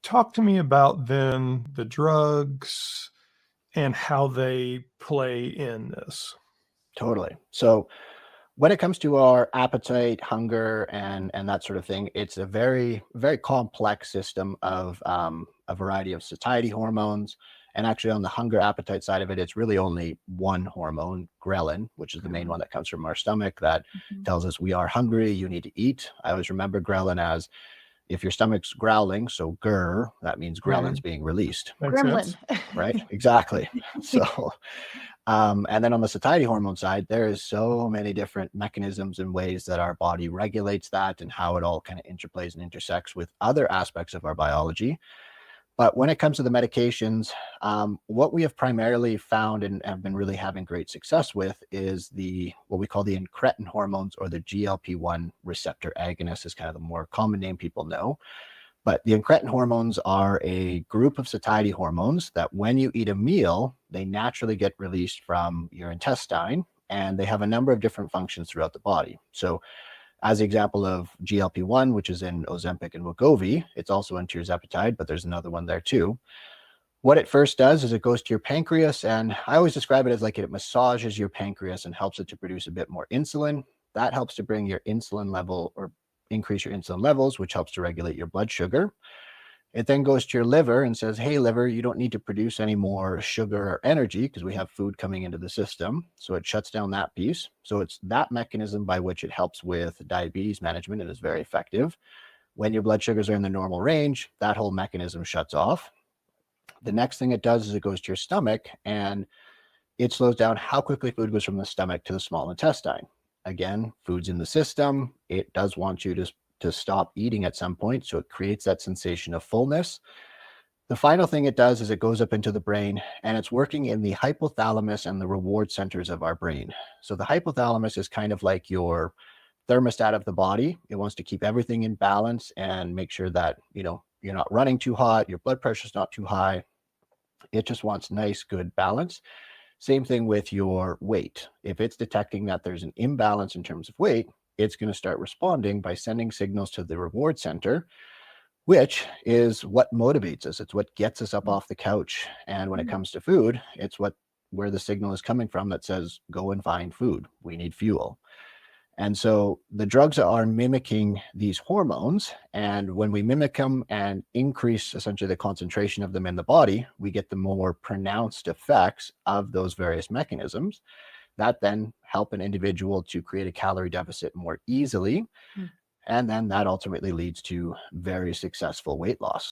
talk to me about then the drugs and how they play in this. Totally. So when it comes to our appetite, hunger, and that sort of thing, it's a very, very complex system of a variety of satiety hormones. And actually, on the hunger appetite side of it, it's really only one hormone, ghrelin, which is the main one that comes from our stomach that tells us we are hungry, you need to eat. I always remember ghrelin as if your stomach's growling, so grr, that means ghrelin's being released. Makes sense. Gremlin. Right? Exactly. So, and then on the satiety hormone side, there is so many different mechanisms and ways that our body regulates that and how it all kind of interplays and intersects with other aspects of our biology. But when it comes to the medications, what we have primarily found and have been really having great success with is what we call the incretin hormones, or the GLP-1 receptor agonist is kind of the more common name people know. But the incretin hormones are a group of satiety hormones that when you eat a meal, they naturally get released from your intestine, and they have a number of different functions throughout the body. So as the example of GLP-1, which is in Ozempic and Wegovy, it's also in tirzepatide, but there's another one there too. What it first does is it goes to your pancreas, and I always describe it as like it massages your pancreas and helps it to produce a bit more insulin. That helps to bring your insulin level or increase your insulin levels, which helps to regulate your blood sugar. It then goes to your liver and says, hey, liver, you don't need to produce any more sugar or energy because we have food coming into the system. So it shuts down that piece. So it's that mechanism by which it helps with diabetes management and is very effective. When your blood sugars are in the normal range, that whole mechanism shuts off. The next thing it does is it goes to your stomach, and it slows down how quickly food goes from the stomach to the small intestine. Again, food's in the system. It does want you to stop eating at some point. So it creates that sensation of fullness. The final thing it does is it goes up into the brain, and it's working in the hypothalamus and the reward centers of our brain. So the hypothalamus is kind of like your thermostat of the body. It wants to keep everything in balance and make sure that, you're not running too hot, your blood pressure is not too high. It just wants nice, good balance. Same thing with your weight. If it's detecting that there's an imbalance in terms of weight, it's going to start responding by sending signals to the reward center, which is what motivates us. It's what gets us up off the couch. And when it comes to food, it's where the signal is coming from that says, go and find food. We need fuel. And so the drugs are mimicking these hormones. And when we mimic them and increase essentially the concentration of them in the body, we get the more pronounced effects of those various mechanisms that then help an individual to create a calorie deficit more easily. And then that ultimately leads to very successful weight loss.